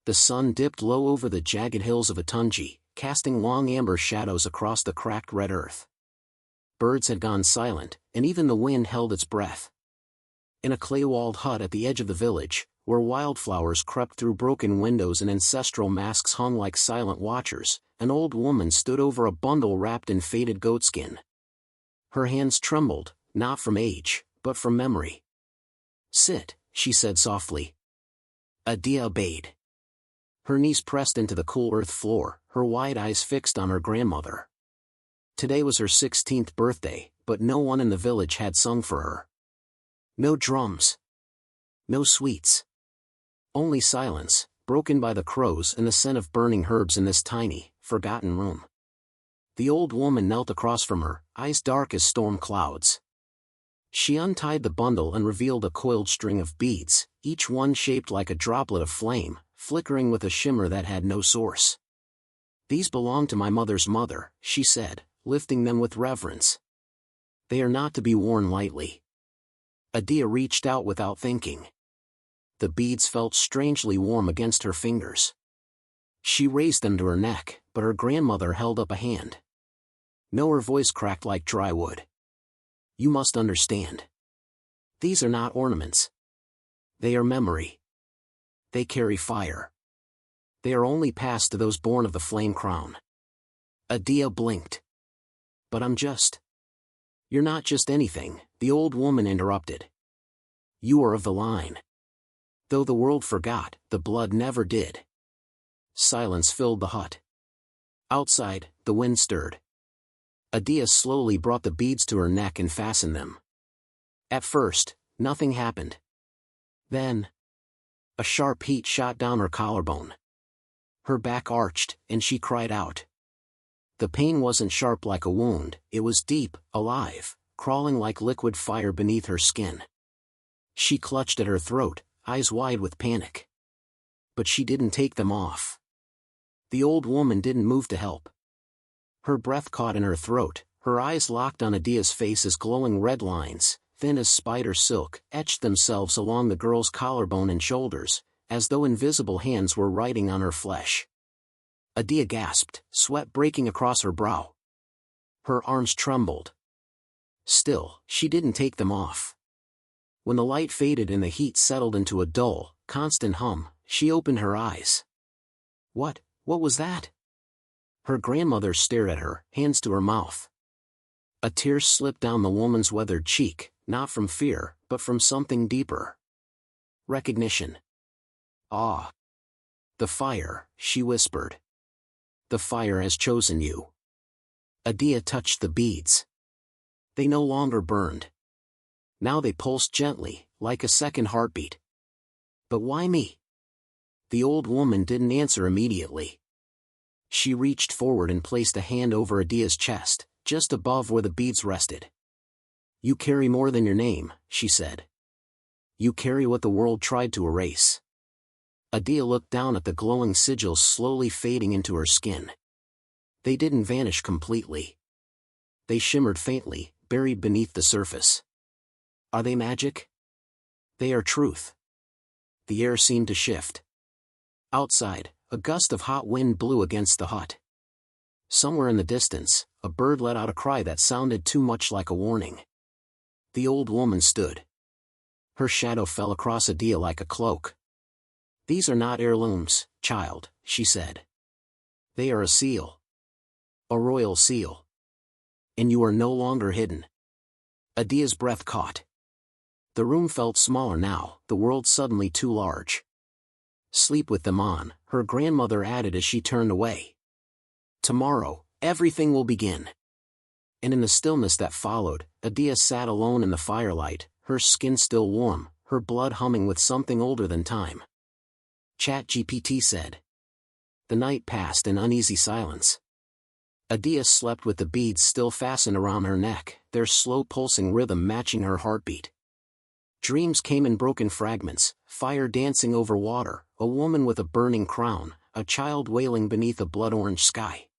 The sun dipped low over the jagged hills of Atunji, casting long amber shadows across the cracked red earth. Birds had gone silent, and even the wind held its breath. In a clay-walled hut at the edge of the village, where wildflowers crept through broken windows and ancestral masks hung like silent watchers, an old woman stood over a bundle wrapped in faded goatskin. Her hands trembled, not from age, but from memory. "Sit," she said softly. Adia obeyed. Her knees pressed into the cool earth floor, her wide eyes fixed on her grandmother. Today was her 16th birthday, but no one in the village had sung for her. No drums. No sweets. Only silence, broken by the crows and the scent of burning herbs in this tiny, forgotten room. The old woman knelt across from her, eyes dark as storm clouds. She untied the bundle and revealed a coiled string of beads, each one shaped like a droplet of flame, flickering with a shimmer that had no source. "These belong to my mother's mother," she said, lifting them with reverence. "They are not to be worn lightly." Adia reached out without thinking. The beads felt strangely warm against her fingers. She raised them to her neck, but her grandmother held up a hand. No, her voice cracked like dry wood. "You must understand. These are not ornaments. They are memory. They carry fire. They are only passed to those born of the flame crown." Adia blinked. "But I'm just—" "You're not just anything," the old woman interrupted. "You are of the line. Though the world forgot, the blood never did." Silence filled the hut. Outside, the wind stirred. Adia slowly brought the beads to her neck and fastened them. At first, nothing happened. Then, a sharp heat shot down her collarbone. Her back arched, and she cried out. The pain wasn't sharp like a wound, it was deep, alive, crawling like liquid fire beneath her skin. She clutched at her throat, eyes wide with panic. But she didn't take them off. The old woman didn't move to help. Her breath caught in her throat, her eyes locked on Adia's face as glowing red lines, thin as spider silk, etched themselves along the girl's collarbone and shoulders, as though invisible hands were writing on her flesh. Adia gasped, sweat breaking across her brow. Her arms trembled. Still, she didn't take them off. When the light faded and the heat settled into a dull, constant hum, she opened her eyes. What was that?" Her grandmother stared at her, hands to her mouth. A tear slipped down the woman's weathered cheek, not from fear, but from something deeper. Recognition. Awe. "The fire," she whispered. "The fire has chosen you." Adia touched the beads. They no longer burned. Now they pulsed gently, like a second heartbeat. "But why me?" The old woman didn't answer immediately. She reached forward and placed a hand over Adia's chest, just above where the beads rested. "You carry more than your name," she said. "You carry what the world tried to erase." Adia looked down at the glowing sigils slowly fading into her skin. They didn't vanish completely. They shimmered faintly, buried beneath the surface. Are they magic? They are truth. The air seemed to shift. Outside, a gust of hot wind blew against the hut. Somewhere in the distance, a bird let out a cry that sounded too much like a warning. The old woman stood. Her shadow fell across Adia like a cloak. "These are not heirlooms, child," she said. "They are a seal. A royal seal. And you are no longer hidden." Adia's breath caught. The room felt smaller now, the world suddenly too large. "Sleep with them on," her grandmother added as she turned away. "Tomorrow, everything will begin." And in the stillness that followed, Adia sat alone in the firelight, her skin still warm, her blood humming with something older than time. ChatGPT said. The night passed in uneasy silence. Adia slept with the beads still fastened around her neck, their slow pulsing rhythm matching her heartbeat. Dreams came in broken fragments, fire dancing over water, a woman with a burning crown, a child wailing beneath a blood-orange sky.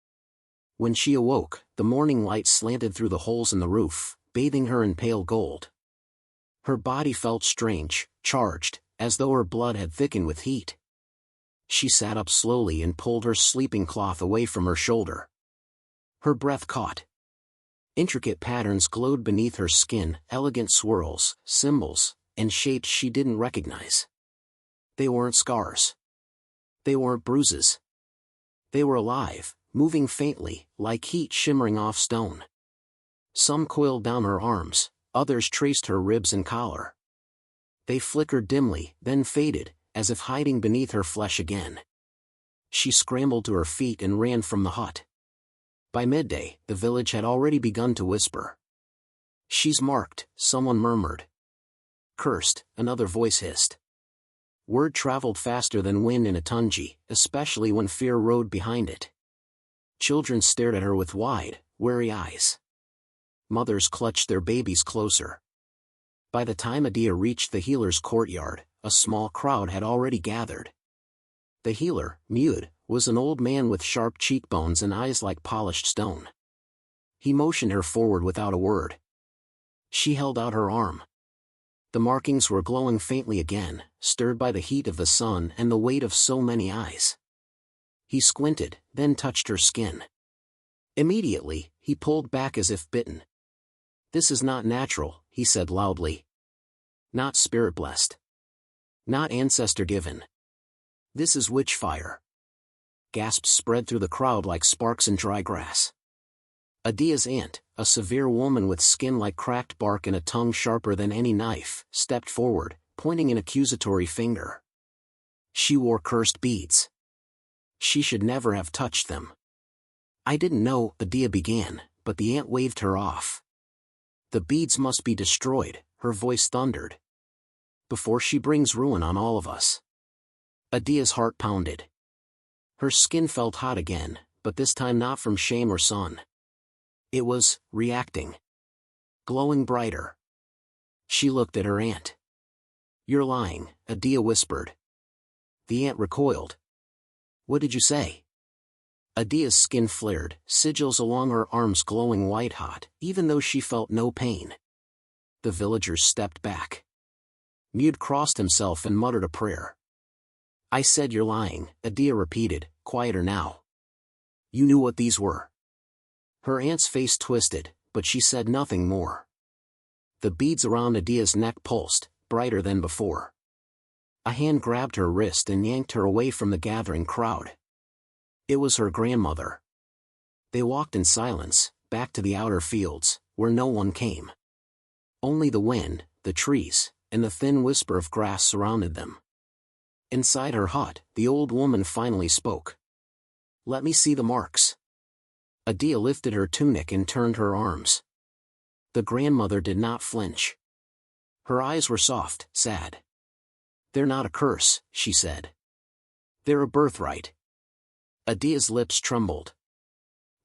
When she awoke, the morning light slanted through the holes in the roof, bathing her in pale gold. Her body felt strange, charged, as though her blood had thickened with heat. She sat up slowly and pulled her sleeping cloth away from her shoulder. Her breath caught. Intricate patterns glowed beneath her skin, elegant swirls, symbols, and shapes she didn't recognize. They weren't scars. They weren't bruises. They were alive, moving faintly, like heat shimmering off stone. Some coiled down her arms, others traced her ribs and collar. They flickered dimly, then faded, as if hiding beneath her flesh again. She scrambled to her feet and ran from the hut. By midday, the village had already begun to whisper. "She's marked," someone murmured. "Cursed," another voice hissed. Word traveled faster than wind in a Tunji, especially when fear rode behind it. Children stared at her with wide, wary eyes. Mothers clutched their babies closer. By the time Adia reached the healer's courtyard, a small crowd had already gathered. The healer, Mued, was an old man with sharp cheekbones and eyes like polished stone. He motioned her forward without a word. She held out her arm. The markings were glowing faintly again, stirred by the heat of the sun and the weight of so many eyes. He squinted, then touched her skin. Immediately, he pulled back as if bitten. "This is not natural," he said loudly. "Not spirit-blessed. Not ancestor-given. This is witch fire." Gasps spread through the crowd like sparks in dry grass. Adia's aunt, a severe woman with skin like cracked bark and a tongue sharper than any knife, stepped forward, pointing an accusatory finger. She wore cursed beads. She should never have touched them. "I didn't know," Adia began, but the aunt waved her off. "The beads must be destroyed," her voice thundered. "Before she brings ruin on all of us." Adia's heart pounded. Her skin felt hot again, but this time not from shame or sun. It was reacting. Glowing brighter. She looked at her aunt. "You're lying," Adia whispered. The aunt recoiled. "What did you say?" Adia's skin flared, sigils along her arms glowing white-hot, even though she felt no pain. The villagers stepped back. Mued crossed himself and muttered a prayer. "I said you're lying," Adia repeated, quieter now. "You knew what these were." Her aunt's face twisted, but she said nothing more. The beads around Adia's neck pulsed, brighter than before. A hand grabbed her wrist and yanked her away from the gathering crowd. It was her grandmother. They walked in silence, back to the outer fields, where no one came. Only the wind, the trees, and the thin whisper of grass surrounded them. Inside her hut, the old woman finally spoke. "Let me see the marks." Adia lifted her tunic and turned her arms. The grandmother did not flinch. Her eyes were soft, sad. "They're not a curse," she said. "They're a birthright." Adia's lips trembled.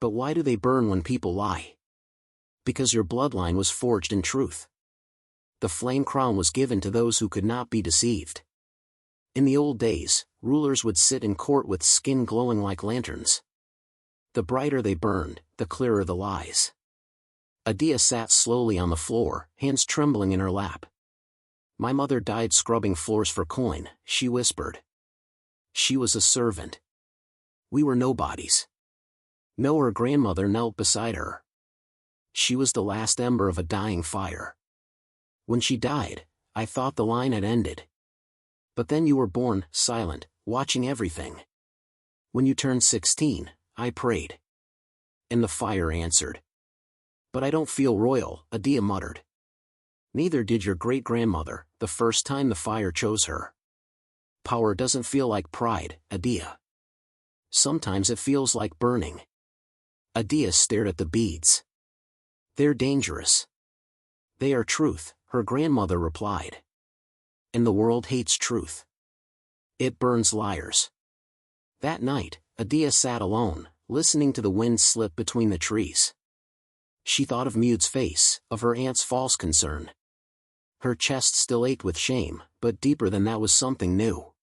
"But why do they burn when people lie?" "Because your bloodline was forged in truth. The flame crown was given to those who could not be deceived. In the old days, rulers would sit in court with skin glowing like lanterns. The brighter they burned, the clearer the lies." Adia sat slowly on the floor, hands trembling in her lap. "My mother died scrubbing floors for coin," she whispered. "She was a servant. We were nobodies." No, her grandmother knelt beside her. She was the last ember of a dying fire. "When she died, I thought the line had ended. But then you were born, silent, watching everything. When you turned 16, I prayed. And the fire answered." "But I don't feel royal," Adia muttered. "Neither did your great-grandmother, the first time the fire chose her. Power doesn't feel like pride, Adia. Sometimes it feels like burning." Adia stared at the beads. "They're dangerous." "They are truth," her grandmother replied. "And the world hates truth. It burns liars." That night, Adia sat alone, listening to the wind slip between the trees. She thought of Mude's face, of her aunt's false concern. Her chest still ached with shame, but deeper than that was something new.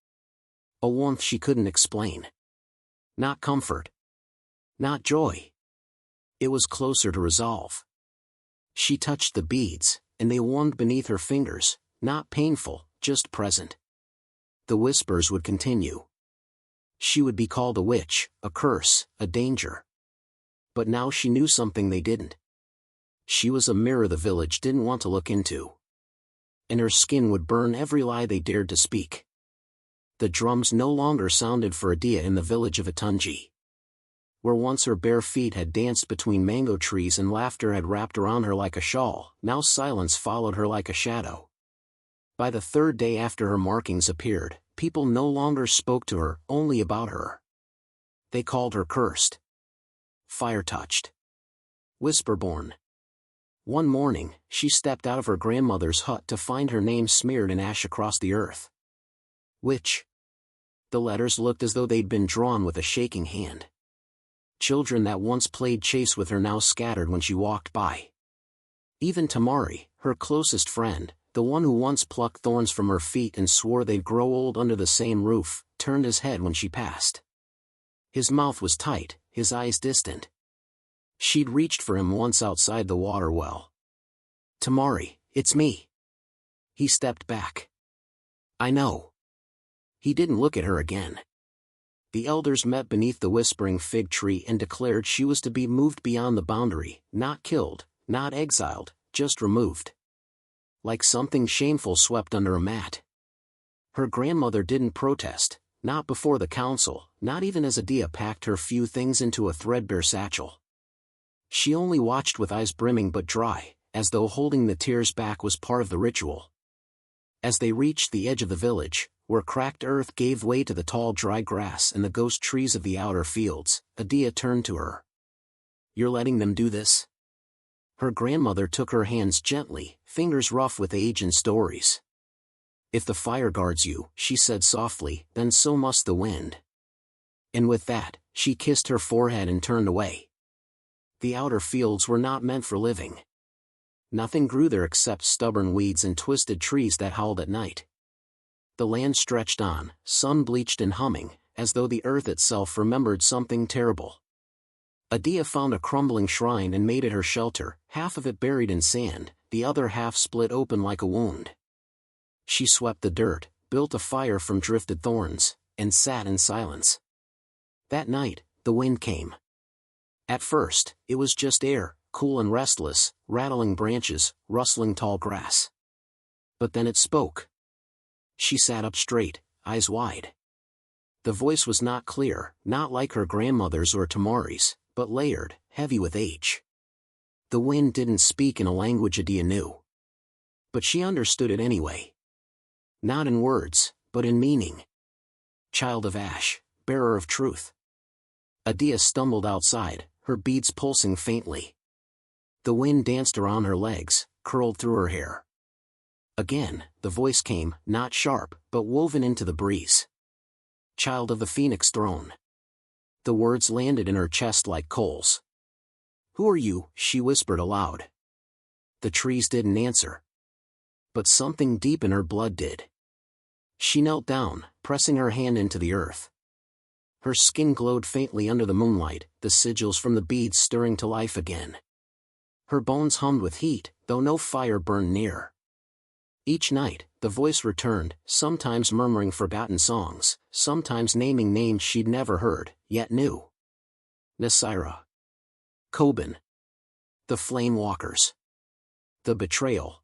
A warmth she couldn't explain. Not comfort. Not joy. It was closer to resolve. She touched the beads, and they warmed beneath her fingers, not painful, just present. The whispers would continue. She would be called a witch, a curse, a danger. But now she knew something they didn't. She was a mirror the village didn't want to look into. And her skin would burn every lie they dared to speak. The drums no longer sounded for Adia in the village of Atunji. Where once her bare feet had danced between mango trees and laughter had wrapped around her like a shawl, now silence followed her like a shadow. By the third day after her markings appeared, people no longer spoke to her, only about her. They called her cursed, fire-touched, whisper-born. One morning, she stepped out of her grandmother's hut to find her name smeared in ash across the earth. Witch. The letters looked as though they'd been drawn with a shaking hand. Children that once played chase with her now scattered when she walked by. Even Tamari, her closest friend, the one who once plucked thorns from her feet and swore they'd grow old under the same roof, turned his head when she passed. His mouth was tight, his eyes distant. She'd reached for him once outside the water well. Tamari, it's me. He stepped back. I know. He didn't look at her again. The elders met beneath the whispering fig tree and declared she was to be moved beyond the boundary, not killed, not exiled, just removed. Like something shameful swept under a mat. Her grandmother didn't protest, not before the council, not even as Adia packed her few things into a threadbare satchel. She only watched with eyes brimming but dry, as though holding the tears back was part of the ritual. As they reached the edge of the village, where cracked earth gave way to the tall dry grass and the ghost trees of the outer fields, Adia turned to her. You're letting them do this? Her grandmother took her hands gently, fingers rough with age and stories. If the fire guards you, she said softly, then so must the wind. And with that, she kissed her forehead and turned away. The outer fields were not meant for living. Nothing grew there except stubborn weeds and twisted trees that howled at night. The land stretched on, sun-bleached and humming, as though the earth itself remembered something terrible. Adia found a crumbling shrine and made it her shelter, half of it buried in sand, the other half split open like a wound. She swept the dirt, built a fire from drifted thorns, and sat in silence. That night, the wind came. At first, it was just air, cool and restless, rattling branches, rustling tall grass. But then it spoke. She sat up straight, eyes wide. The voice was not clear, not like her grandmother's or Tamari's, but layered, heavy with age. The wind didn't speak in a language Adia knew. But she understood it anyway. Not in words, but in meaning. Child of ash, bearer of truth. Adia stumbled outside, her beads pulsing faintly. The wind danced around her legs, curled through her hair. Again, the voice came, not sharp, but woven into the breeze. Child of the Phoenix throne. The words landed in her chest like coals. Who are you? She whispered aloud. The trees didn't answer. But something deep in her blood did. She knelt down, pressing her hand into the earth. Her skin glowed faintly under the moonlight, the sigils from the beads stirring to life again. Her bones hummed with heat, though no fire burned near. Each night, the voice returned, sometimes murmuring forgotten songs, sometimes naming names she'd never heard, yet knew. Nasira. Kobin. The Flame Walkers. The Betrayal.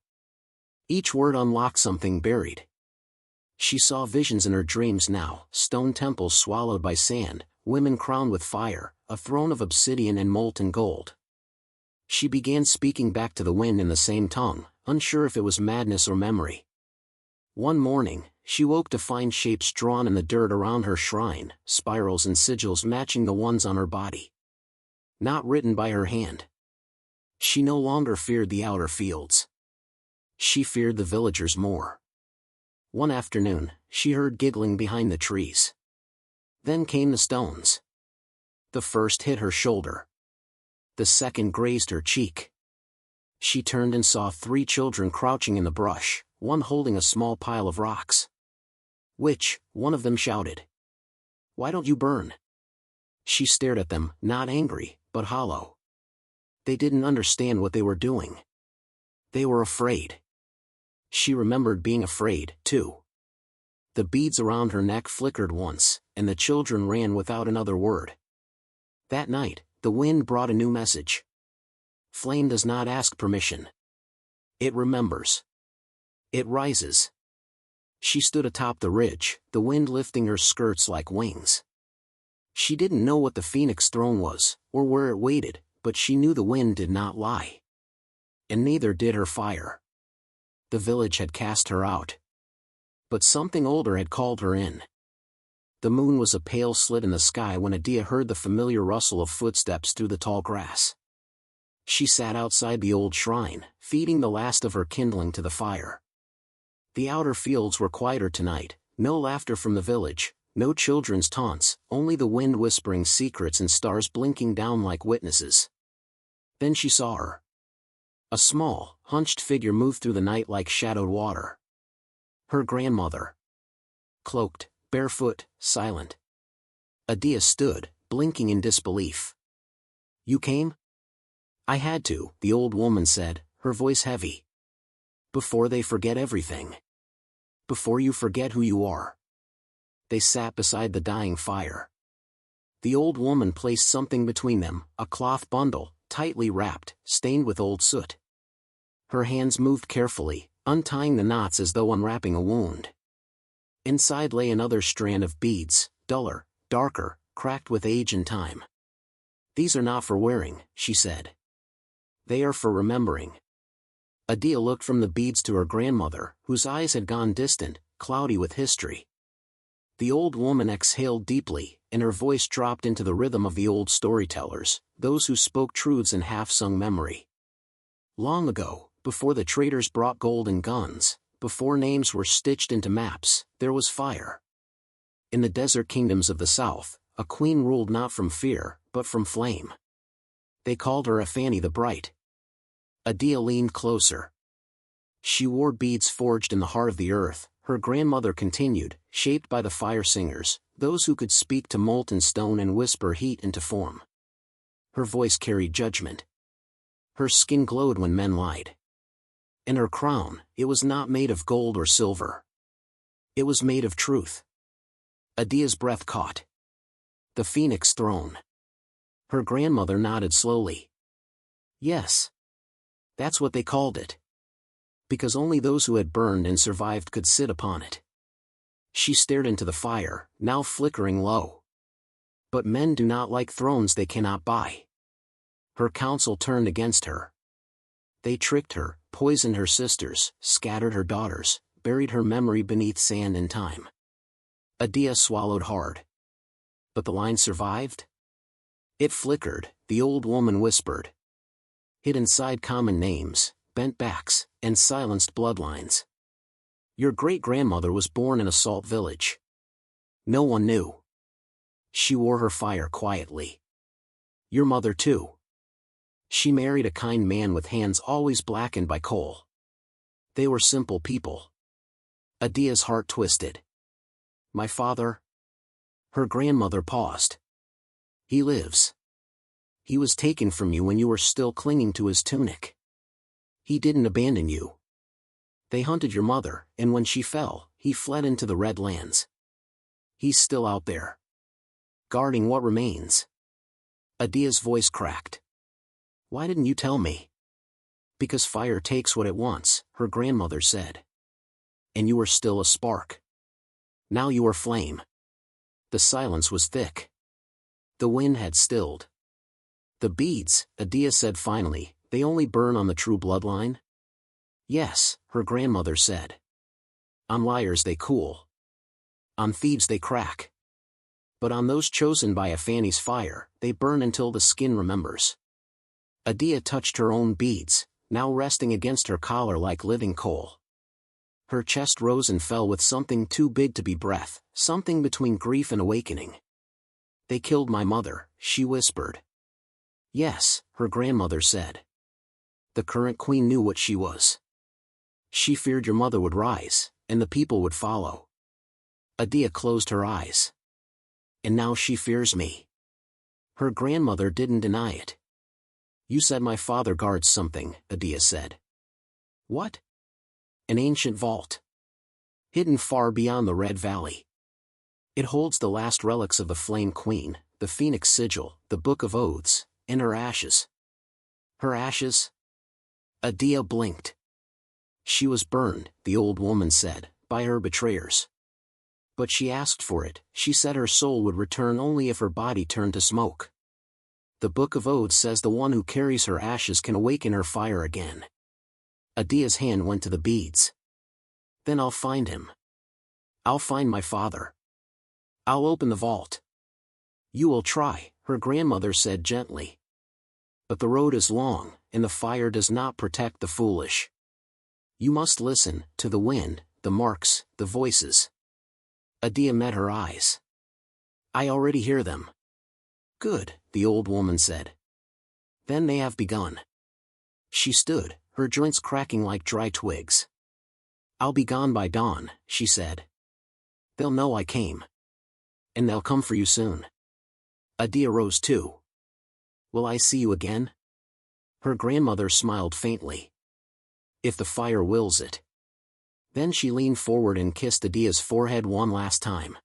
Each word unlocked something buried. She saw visions in her dreams now, stone temples swallowed by sand, women crowned with fire, a throne of obsidian and molten gold. She began speaking back to the wind in the same tongue, unsure if it was madness or memory. One morning, she woke to find shapes drawn in the dirt around her shrine, spirals and sigils matching the ones on her body. Not written by her hand. She no longer feared the outer fields. She feared the villagers more. One afternoon, she heard giggling behind the trees. Then came the stones. The first hit her shoulder. The second grazed her cheek. She turned and saw 3 children crouching in the brush, one holding a small pile of rocks. Witch, one of them shouted. Why don't you burn? She stared at them, not angry, but hollow. They didn't understand what they were doing. They were afraid. She remembered being afraid, too. The beads around her neck flickered once, and the children ran without another word. That night, the wind brought a new message. Flame does not ask permission. It remembers. It rises. She stood atop the ridge, the wind lifting her skirts like wings. She didn't know what the phoenix throne was, or where it waited, but she knew the wind did not lie. And neither did her fire. The village had cast her out. But something older had called her in. The moon was a pale slit in the sky when Adia heard the familiar rustle of footsteps through the tall grass. She sat outside the old shrine, feeding the last of her kindling to the fire. The outer fields were quieter tonight, no laughter from the village, no children's taunts, only the wind whispering secrets and stars blinking down like witnesses. Then she saw her. A small, hunched figure moved through the night like shadowed water. Her grandmother. Cloaked, barefoot, silent. Adia stood, blinking in disbelief. "You came?" "I had to," the old woman said, her voice heavy. "Before they forget everything. Before you forget who you are." They sat beside the dying fire. The old woman placed something between them, a cloth bundle, tightly wrapped, stained with old soot. Her hands moved carefully, untying the knots as though unwrapping a wound. Inside lay another strand of beads, duller, darker, cracked with age and time. "These are not for wearing," she said. "They are for remembering." Adia looked from the beads to her grandmother, whose eyes had gone distant, cloudy with history. The old woman exhaled deeply, and her voice dropped into the rhythm of the old storytellers, those who spoke truths in half-sung memory. Long ago, before the traders brought gold and guns, before names were stitched into maps, there was fire. In the desert kingdoms of the south, a queen ruled not from fear, but from flame. They called her Afani the Bright. Adia leaned closer. She wore beads forged in the heart of the earth, her grandmother continued, shaped by the fire singers, those who could speak to molten stone and whisper heat into form. Her voice carried judgment. Her skin glowed when men lied. And her crown, it was not made of gold or silver. It was made of truth. Adia's breath caught. The phoenix throne. Her grandmother nodded slowly. Yes. That's what they called it. Because only those who had burned and survived could sit upon it. She stared into the fire, now flickering low. But men do not like thrones they cannot buy. Her counsel turned against her. They tricked her, poisoned her sisters, scattered her daughters, buried her memory beneath sand and time. Adia swallowed hard. But the line survived? It flickered, the old woman whispered. Hid inside common names, bent backs, and silenced bloodlines. Your great-grandmother was born in a salt village. No one knew. She wore her fire quietly. Your mother too. She married a kind man with hands always blackened by coal. They were simple people. Adia's heart twisted. My father? Her grandmother paused. He lives. He was taken from you when you were still clinging to his tunic. He didn't abandon you. They hunted your mother, and when she fell, he fled into the Red Lands. He's still out there. Guarding what remains. Adia's voice cracked. Why didn't you tell me? Because fire takes what it wants, her grandmother said. And you were still a spark. Now you are flame. The silence was thick. The wind had stilled. The beads, Adia said finally, they only burn on the true bloodline? Yes, her grandmother said. On liars they cool. On thieves they crack. But on those chosen by Afani's fire, they burn until the skin remembers. Adia touched her own beads, now resting against her collar like living coal. Her chest rose and fell with something too big to be breath, something between grief and awakening. They killed my mother, she whispered. Yes, her grandmother said. The current queen knew what she was. She feared your mother would rise, and the people would follow. Adia closed her eyes. And now she fears me. Her grandmother didn't deny it. You said my father guards something, Adia said. What? An ancient vault. hidden far beyond the Red Valley. It holds the last relics of the Flame Queen, the Phoenix Sigil, the Book of Oaths, and her ashes. Her ashes? Adia blinked. She was burned, the old woman said, by her betrayers. But she asked for it. She said her soul would return only if her body turned to smoke. The Book of Oaths says the one who carries her ashes can awaken her fire again. Adia's hand went to the beads. Then I'll find him. I'll find my father. I'll open the vault. You will try, her grandmother said gently. But the road is long, and the fire does not protect the foolish. You must listen to the wind, the marks, the voices. Adia met her eyes. I already hear them. Good, the old woman said. Then they have begun. She stood, her joints cracking like dry twigs. I'll be gone by dawn, she said. They'll know I came. And they'll come for you soon. Adia rose too. Will I see you again? Her grandmother smiled faintly. If the fire wills it. Then she leaned forward and kissed Adia's forehead one last time.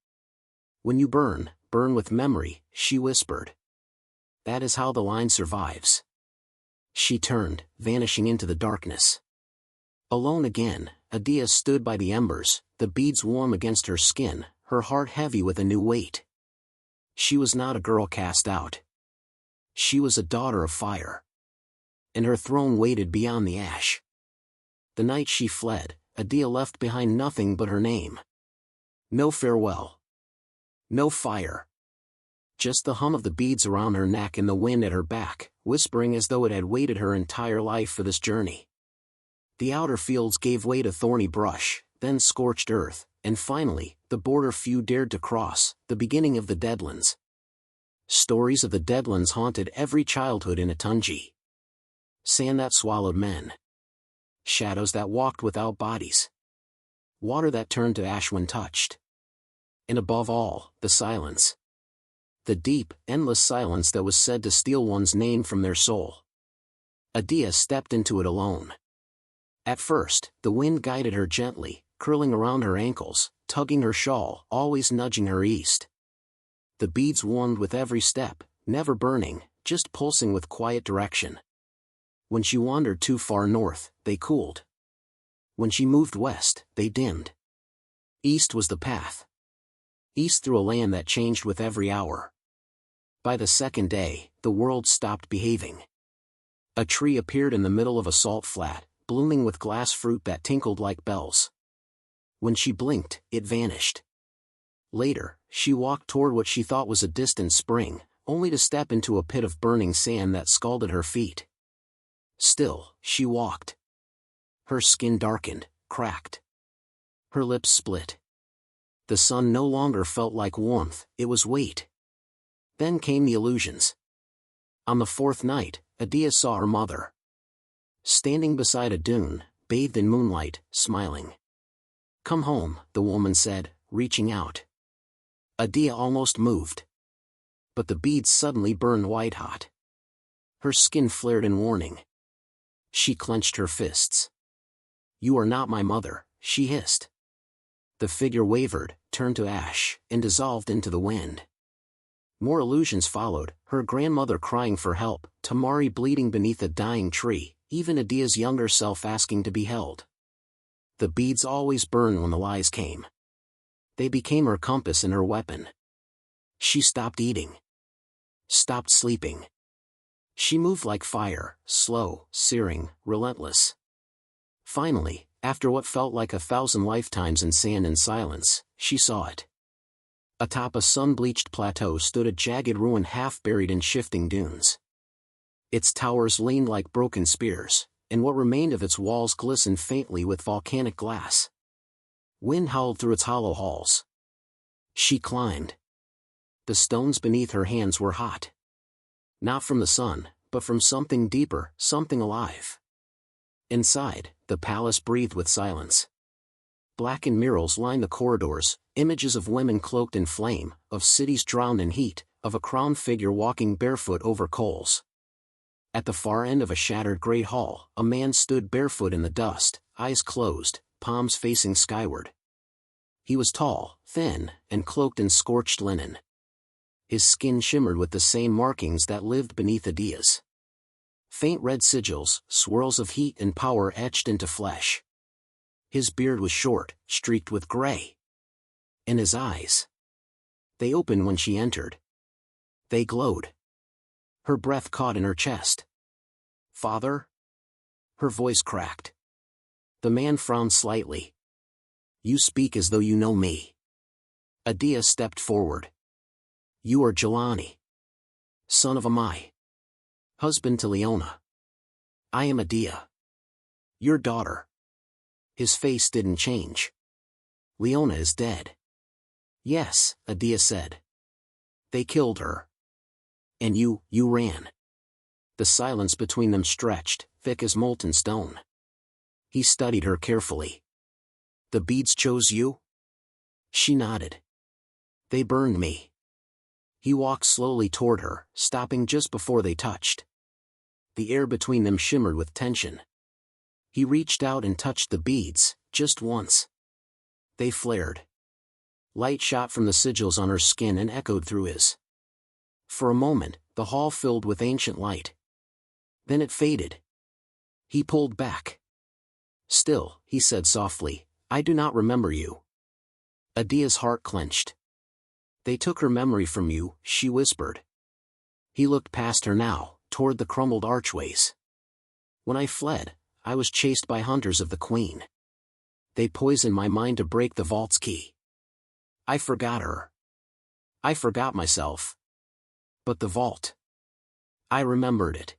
When you burn, burn with memory, she whispered. That is how the line survives. She turned, vanishing into the darkness. Alone again, Adia stood by the embers, the beads warm against her skin, her heart heavy with a new weight. She was not a girl cast out. She was a daughter of fire. And her throne waited beyond the ash. The night she fled, Adia left behind nothing but her name. No farewell. No fire. Just the hum of the beads around her neck and the wind at her back, whispering as though it had waited her entire life for this journey. The outer fields gave way to thorny brush, then scorched earth, and finally, the border few dared to cross, the beginning of the Deadlands. Stories of the Deadlands haunted every childhood in Atunji. Sand that swallowed men. Shadows that walked without bodies. Water that turned to ash when touched. And above all, the silence. The deep, endless silence that was said to steal one's name from their soul. Adia stepped into it alone. At first, the wind guided her gently, curling around her ankles, tugging her shawl, always nudging her east. The beads warmed with every step, never burning, just pulsing with quiet direction. When she wandered too far north, they cooled. When she moved west, they dimmed. East was the path. East through a land that changed with every hour. By the second day, the world stopped behaving. A tree appeared in the middle of a salt flat, blooming with glass fruit that tinkled like bells. When she blinked, it vanished. Later, she walked toward what she thought was a distant spring, only to step into a pit of burning sand that scalded her feet. Still, she walked. Her skin darkened, cracked. Her lips split. The sun no longer felt like warmth, it was weight. Then came the illusions. On the fourth night, Adia saw her mother. Standing beside a dune, bathed in moonlight, smiling. Come home, the woman said, reaching out. Adia almost moved. But the beads suddenly burned white-hot. Her skin flared in warning. She clenched her fists. You are not my mother, she hissed. The figure wavered, turned to ash, and dissolved into the wind. More illusions followed, her grandmother crying for help, Tamari bleeding beneath a dying tree, even Adia's younger self asking to be held. The beads always burned when the lies came. They became her compass and her weapon. She stopped eating. Stopped sleeping. She moved like fire, slow, searing, relentless. Finally, after what felt like 1,000 lifetimes in sand and silence, she saw it. Atop a sun-bleached plateau stood a jagged ruin half buried in shifting dunes. Its towers leaned like broken spears, and what remained of its walls glistened faintly with volcanic glass. Wind howled through its hollow halls. She climbed. The stones beneath her hands were hot. Not from the sun, but from something deeper, something alive. Inside, the palace breathed with silence. Blackened murals lined the corridors, images of women cloaked in flame, of cities drowned in heat, of a crowned figure walking barefoot over coals. At the far end of a shattered great hall, a man stood barefoot in the dust, eyes closed, palms facing skyward. He was tall, thin, and cloaked in scorched linen. His skin shimmered with the same markings that lived beneath Adia's. Faint red sigils, swirls of heat and power etched into flesh. His beard was short, streaked with gray. And his eyes. They opened when she entered. They glowed. Her breath caught in her chest. "Father?" Her voice cracked. The man frowned slightly. "You speak as though you know me." Adia stepped forward. "You are Jelani, son of Amai, husband to Leona. I am Adia, your daughter." His face didn't change. "Leona is dead." "Yes," Adia said. "They killed her. And you ran." The silence between them stretched, thick as molten stone. He studied her carefully. "The beads chose you?" She nodded. "They burned me." He walked slowly toward her, stopping just before they touched. The air between them shimmered with tension. He reached out and touched the beads, just once. They flared. Light shot from the sigils on her skin and echoed through his. For a moment, the hall filled with ancient light. Then it faded. He pulled back. "Still," he said softly, "I do not remember you." Adia's heart clenched. "They took her memory from you," she whispered. He looked past her now, toward the crumbled archways. "When I fled, I was chased by hunters of the Queen. They poisoned my mind to break the vault's key. I forgot her. I forgot myself. But the vault. I remembered it."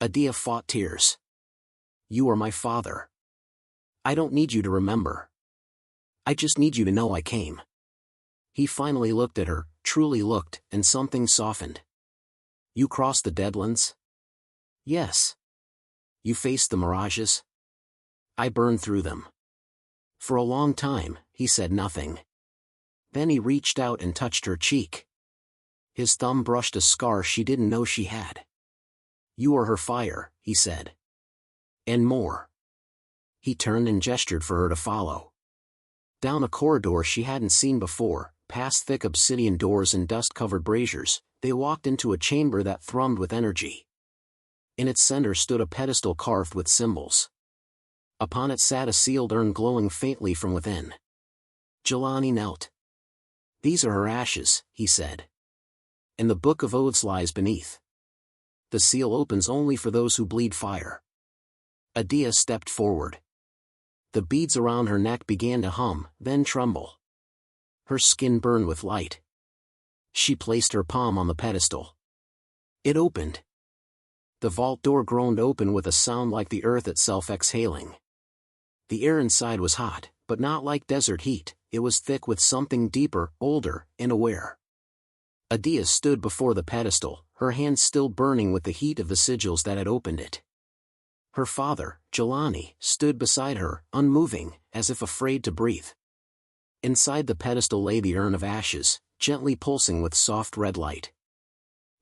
Adia fought tears. "You are my father. I don't need you to remember. I just need you to know I came." He finally looked at her, truly looked, and something softened. "You crossed the Deadlands?" "Yes." "You faced the mirages?" "I burned through them." For a long time, he said nothing. Then he reached out and touched her cheek. His thumb brushed a scar she didn't know she had. "You are her fire," he said. "And more." He turned and gestured for her to follow. Down a corridor she hadn't seen before, past thick obsidian doors and dust-covered braziers, they walked into a chamber that thrummed with energy. In its center stood a pedestal carved with symbols. Upon it sat a sealed urn glowing faintly from within. Jelani knelt. "These are her ashes," he said. "And the Book of Oaths lies beneath. The seal opens only for those who bleed fire." Adia stepped forward. The beads around her neck began to hum, then tremble. Her skin burned with light. She placed her palm on the pedestal. It opened. The vault door groaned open with a sound like the earth itself exhaling. The air inside was hot, but not like desert heat. It was thick with something deeper, older, and aware. Adia stood before the pedestal, her hands still burning with the heat of the sigils that had opened it. Her father, Jelani, stood beside her, unmoving, as if afraid to breathe. Inside the pedestal lay the urn of ashes, gently pulsing with soft red light.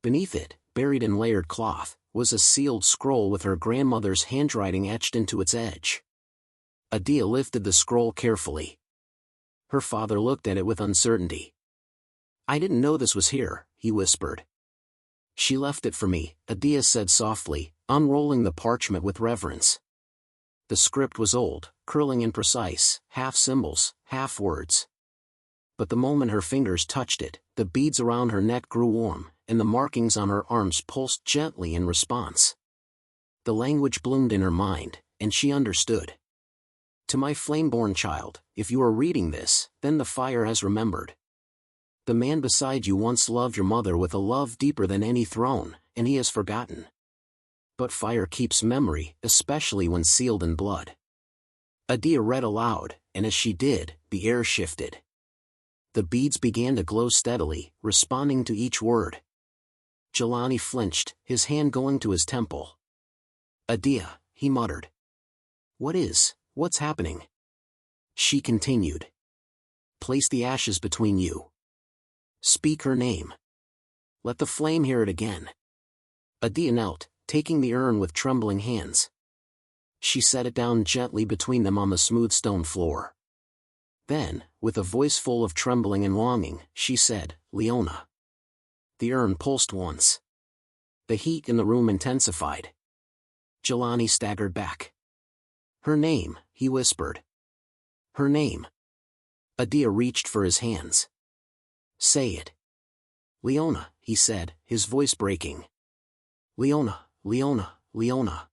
Beneath it, buried in layered cloth, was a sealed scroll with her grandmother's handwriting etched into its edge. Adia lifted the scroll carefully. Her father looked at it with uncertainty. "I didn't know this was here," he whispered. "She left it for me," Adia said softly, unrolling the parchment with reverence. The script was old, curling and precise, half symbols, half words. But the moment her fingers touched it, the beads around her neck grew warm, and the markings on her arms pulsed gently in response. The language bloomed in her mind, and she understood. "To my flame-born child, if you are reading this, then the fire has remembered. The man beside you once loved your mother with a love deeper than any throne, and he has forgotten. But fire keeps memory, especially when sealed in blood." Adia read aloud, and as she did, the air shifted. The beads began to glow steadily, responding to each word. Jelani flinched, his hand going to his temple. "Adia," he muttered. What's happening?" She continued. "Place the ashes between you. Speak her name. Let the flame hear it again." Adia knelt, taking the urn with trembling hands. She set it down gently between them on the smooth stone floor. Then, with a voice full of trembling and longing, she said, "Leona." The urn pulsed once. The heat in the room intensified. Jelani staggered back. "Her name," he whispered. "Her name." Adia reached for his hands. "Say it." "Leona," he said, his voice breaking. "Leona, Leona, Leona."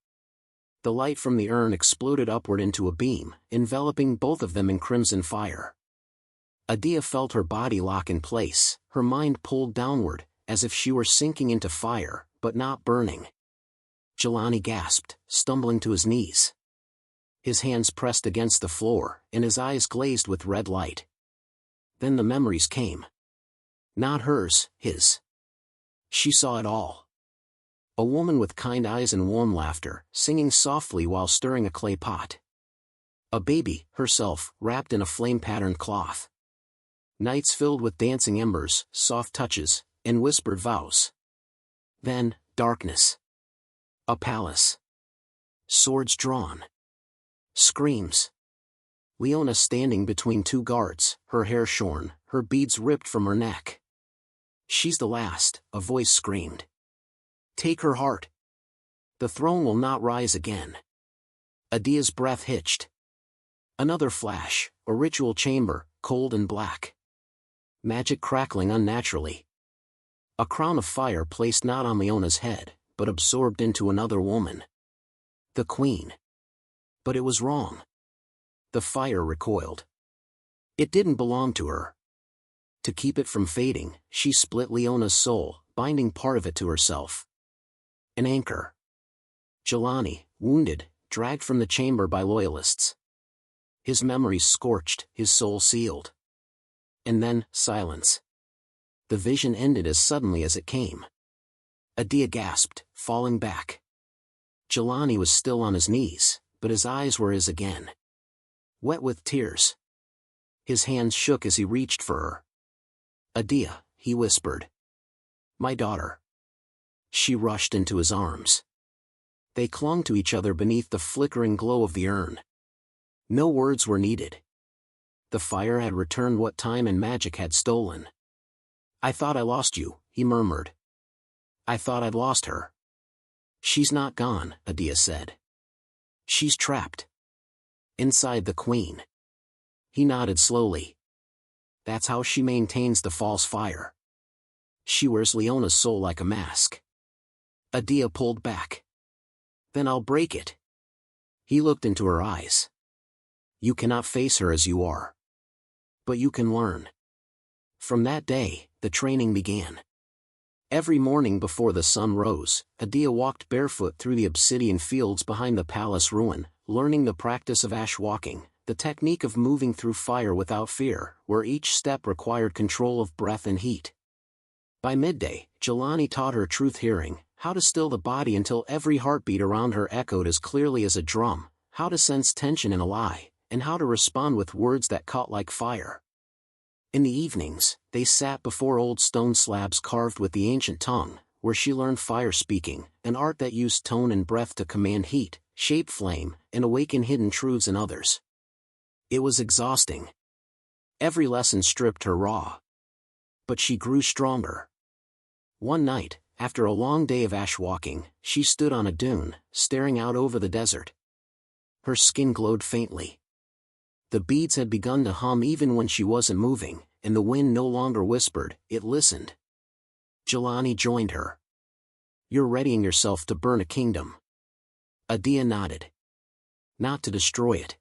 The light from the urn exploded upward into a beam, enveloping both of them in crimson fire. Adia felt her body lock in place, her mind pulled downward, as if she were sinking into fire, but not burning. Jelani gasped, stumbling to his knees. His hands pressed against the floor, and his eyes glazed with red light. Then the memories came. Not hers, his. She saw it all. A woman with kind eyes and warm laughter, singing softly while stirring a clay pot. A baby, herself, wrapped in a flame-patterned cloth. Nights filled with dancing embers, soft touches, and whispered vows. Then, darkness. A palace. Swords drawn. Screams. Leona standing between two guards, her hair shorn, her beads ripped from her neck. "She's the last," a voice screamed. "Take her heart. The throne will not rise again." Adia's breath hitched. Another flash, a ritual chamber, cold and black. Magic crackling unnaturally. A crown of fire placed not on Leona's head, but absorbed into another woman. The queen. But it was wrong. The fire recoiled. It didn't belong to her. To keep it from fading, she split Leona's soul, binding part of it to herself. An anchor. Jelani, wounded, dragged from the chamber by loyalists. His memories scorched, his soul sealed. And then, silence. The vision ended as suddenly as it came. Adia gasped, falling back. Jelani was still on his knees, but his eyes were his again. Wet with tears. His hands shook as he reached for her. "Adia," he whispered. "My daughter." She rushed into his arms. They clung to each other beneath the flickering glow of the urn. No words were needed. The fire had returned what time and magic had stolen. "I thought I lost you," he murmured. "I thought I'd lost her." "She's not gone," Adia said. "She's trapped. Inside the queen." He nodded slowly. "That's how she maintains the false fire. She wears Leona's soul like a mask." Adia pulled back. "Then I'll break it." He looked into her eyes. "You cannot face her as you are. But you can learn." From that day, the training began. Every morning before the sun rose, Adia walked barefoot through the obsidian fields behind the palace ruin, learning the practice of ash walking, the technique of moving through fire without fear, where each step required control of breath and heat. By midday, Jelani taught her truth-hearing, how to still the body until every heartbeat around her echoed as clearly as a drum, how to sense tension in a lie, and how to respond with words that caught like fire. In the evenings, they sat before old stone slabs carved with the ancient tongue, where she learned fire speaking, an art that used tone and breath to command heat, shape flame, and awaken hidden truths in others. It was exhausting. Every lesson stripped her raw. But she grew stronger. One night, after a long day of ash walking, she stood on a dune, staring out over the desert. Her skin glowed faintly. The beads had begun to hum even when she wasn't moving, and the wind no longer whispered, it listened. Jelani joined her. "You're readying yourself to burn a kingdom." Adia nodded. "Not to destroy it.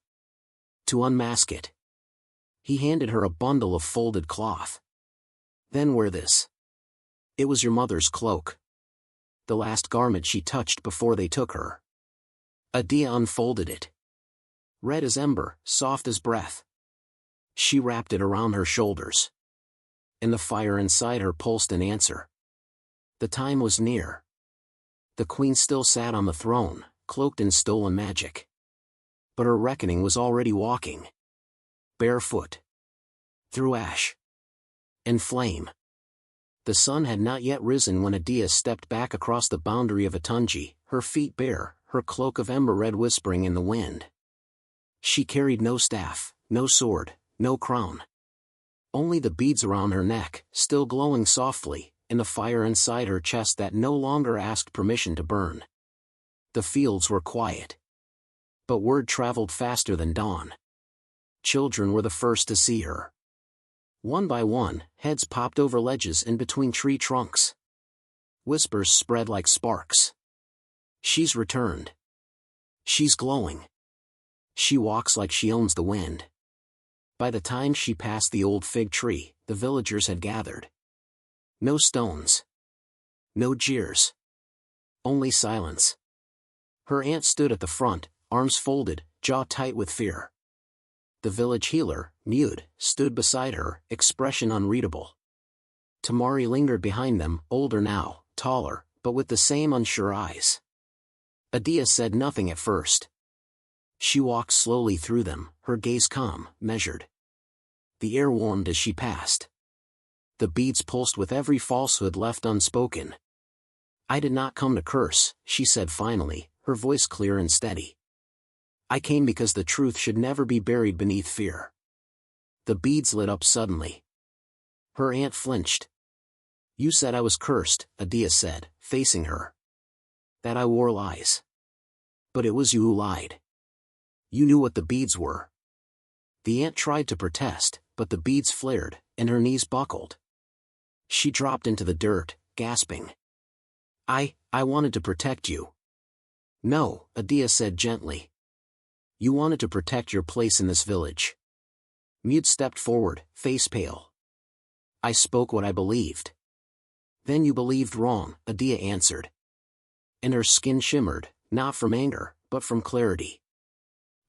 To unmask it." He handed her a bundle of folded cloth. "Then wear this. It was your mother's cloak. The last garment she touched before they took her." Adia unfolded it. Red as ember, soft as breath. She wrapped it around her shoulders. And the fire inside her pulsed in answer. The time was near. The queen still sat on the throne, cloaked in stolen magic. But her reckoning was already walking. Barefoot. Through ash. And flame. The sun had not yet risen when Adia stepped back across the boundary of Atunji, her feet bare, her cloak of ember red whispering in the wind. She carried no staff, no sword, no crown. Only the beads around her neck, still glowing softly, and the fire inside her chest that no longer asked permission to burn. The fields were quiet. But word traveled faster than dawn. Children were the first to see her. One by one, heads popped over ledges and between tree trunks. Whispers spread like sparks. She's returned. She's glowing. She walks like she owns the wind. By the time she passed the old fig tree, the villagers had gathered. No stones. No jeers. Only silence. Her aunt stood at the front, arms folded, jaw tight with fear. The village healer, mute, stood beside her, expression unreadable. Tamari lingered behind them, older now, taller, but with the same unsure eyes. Adia said nothing at first. She walked slowly through them, her gaze calm, measured. The air warmed as she passed. The beads pulsed with every falsehood left unspoken. "I did not come to curse," she said finally, her voice clear and steady. "I came because the truth should never be buried beneath fear." The beads lit up suddenly. Her aunt flinched. "You said I was cursed," Adia said, facing her. "That I wore lies. But it was you who lied. You knew what the beads were." The aunt tried to protest, but the beads flared, and her knees buckled. She dropped into the dirt, gasping. I wanted to protect you." "No," Adia said gently. "You wanted to protect your place in this village." Mute stepped forward, face pale. "I spoke what I believed." "Then you believed wrong," Adia answered. And her skin shimmered, not from anger, but from clarity.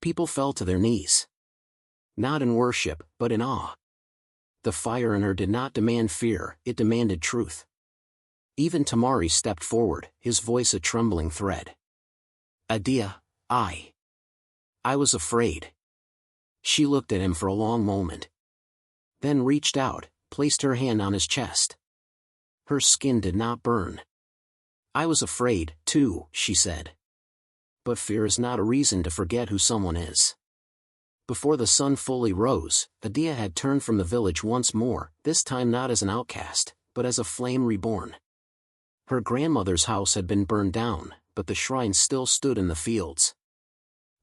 People fell to their knees. Not in worship, but in awe. The fire in her did not demand fear, it demanded truth. Even Tamari stepped forward, his voice a trembling thread. "Adia, I was afraid." She looked at him for a long moment. Then reached out, placed her hand on his chest. Her skin did not burn. "I was afraid, too," she said. But fear is not a reason to forget who someone is. Before the sun fully rose, Adia had turned from the village once more, this time not as an outcast, but as a flame reborn. Her grandmother's house had been burned down, but the shrine still stood in the fields.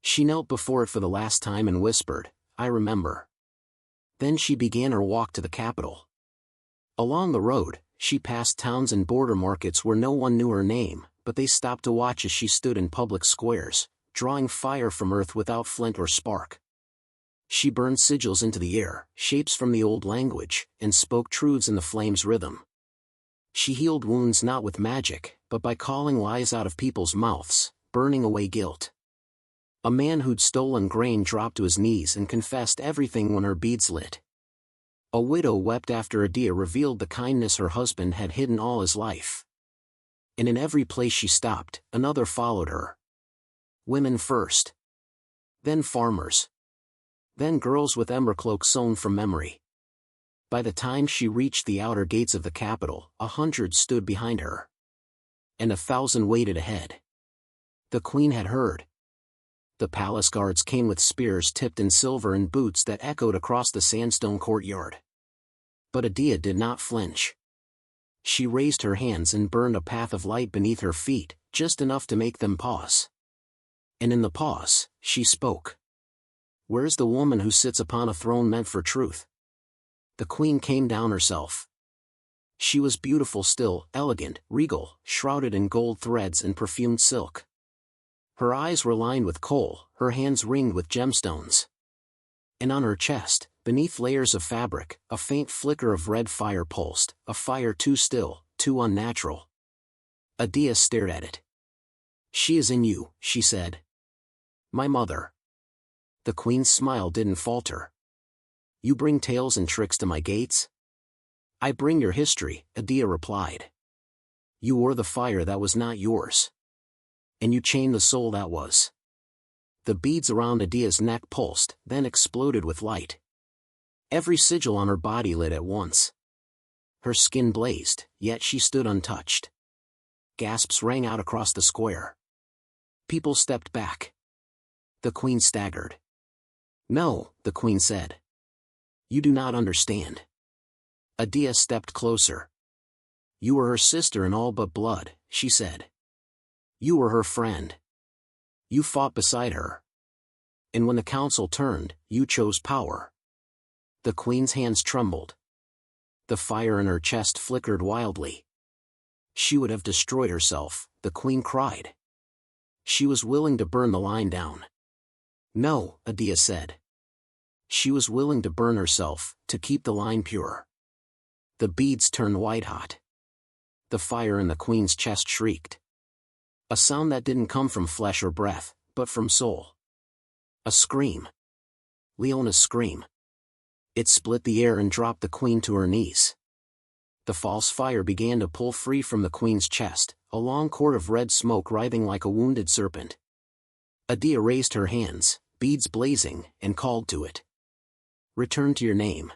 She knelt before it for the last time and whispered, "I remember." Then she began her walk to the capital. Along the road, she passed towns and border markets where no one knew her name, but they stopped to watch as she stood in public squares, drawing fire from earth without flint or spark. She burned sigils into the air, shapes from the old language, and spoke truths in the flame's rhythm. She healed wounds not with magic, but by calling lies out of people's mouths, burning away guilt. A man who'd stolen grain dropped to his knees and confessed everything when her beads lit. A widow wept after Adia revealed the kindness her husband had hidden all his life. And in every place she stopped, another followed her. Women first. Then farmers. Then girls with ember cloaks sewn from memory. By the time she reached the outer gates of the capital, 100 stood behind her. And 1,000 waited ahead. The queen had heard. The palace guards came with spears tipped in silver and boots that echoed across the sandstone courtyard. But Adia did not flinch. She raised her hands and burned a path of light beneath her feet, just enough to make them pause. And in the pause, she spoke. "Where's the woman who sits upon a throne meant for truth?" The queen came down herself. She was beautiful still, elegant, regal, shrouded in gold threads and perfumed silk. Her eyes were lined with kohl, her hands ringed with gemstones. And on her chest, beneath layers of fabric, a faint flicker of red fire pulsed, a fire too still, too unnatural. Adia stared at it. "She is in you," she said. "My mother." The queen's smile didn't falter. "You bring tales and tricks to my gates?" "I bring your history," Adia replied. "You wore the fire that was not yours. And you chained the soul that was." The beads around Adia's neck pulsed, then exploded with light. Every sigil on her body lit at once. Her skin blazed, yet she stood untouched. Gasps rang out across the square. People stepped back. The queen staggered. "No," the queen said. "You do not understand. Adia stepped closer. You were her sister in all but blood, she said. You were her friend. You fought beside her. And when the council turned, you chose power. The queen's hands trembled. The fire in her chest flickered wildly. She would have destroyed herself, the queen cried. She was willing to burn the line down. No, Adia said. She was willing to burn herself, to keep the line pure. The beads turned white-hot. The fire in the queen's chest shrieked. A sound that didn't come from flesh or breath, but from soul. A scream. Leona's scream. It split the air and dropped the queen to her knees. The false fire began to pull free from the queen's chest, a long cord of red smoke writhing like a wounded serpent. Adia raised her hands, beads blazing, and called to it. Return to your name.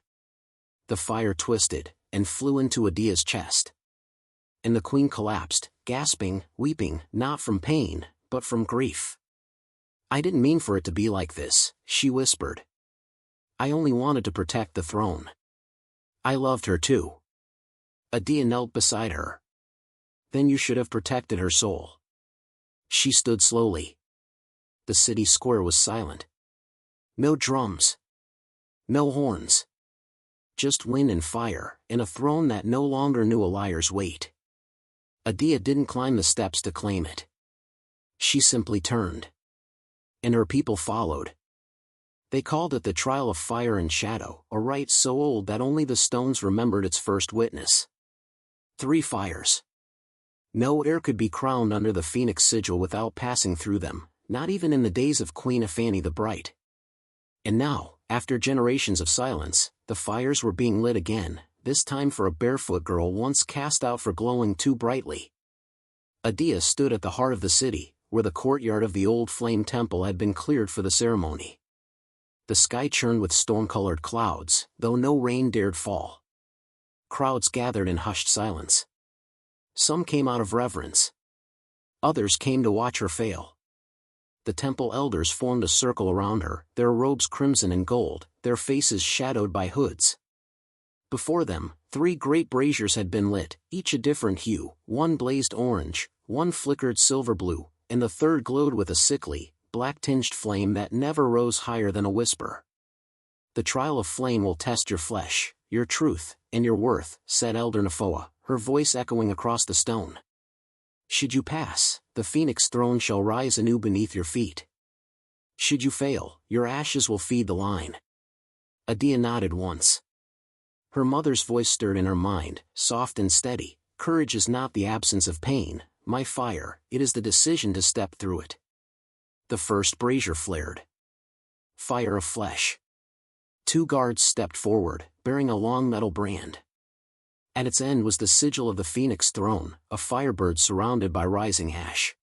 The fire twisted, and flew into Adia's chest. And the queen collapsed, gasping, weeping, not from pain, but from grief. I didn't mean for it to be like this, she whispered. I only wanted to protect the throne. I loved her too. Adia knelt beside her. Then you should have protected her soul. She stood slowly. The city square was silent. No drums. No horns. Just wind and fire, and a throne that no longer knew a liar's weight. Adia didn't climb the steps to claim it. She simply turned. And her people followed. They called it the trial of fire and shadow, a rite so old that only the stones remembered its first witness. 3 fires. No heir could be crowned under the phoenix sigil without passing through them, not even in the days of Queen Afani the Bright. And now, after generations of silence, the fires were being lit again, this time for a barefoot girl once cast out for glowing too brightly. Adia stood at the heart of the city, where the courtyard of the old flame temple had been cleared for the ceremony. The sky churned with storm-colored clouds, though no rain dared fall. Crowds gathered in hushed silence. Some came out of reverence. Others came to watch her fail. The temple elders formed a circle around her, their robes crimson and gold, their faces shadowed by hoods. Before them, 3 great braziers had been lit, each a different hue, one blazed orange, one flickered silver blue, and the third glowed with a sickly, black-tinged flame that never rose higher than a whisper. The trial of flame will test your flesh, your truth, and your worth, said Elder Nefoa, her voice echoing across the stone. Should you pass, the phoenix throne shall rise anew beneath your feet. Should you fail, your ashes will feed the line. Adia nodded once. Her mother's voice stirred in her mind, soft and steady. Courage is not the absence of pain, my fire, it is the decision to step through it. The first brazier flared. Fire of flesh. 2 guards stepped forward, bearing a long metal brand. At its end was the sigil of the phoenix throne, a firebird surrounded by rising ash.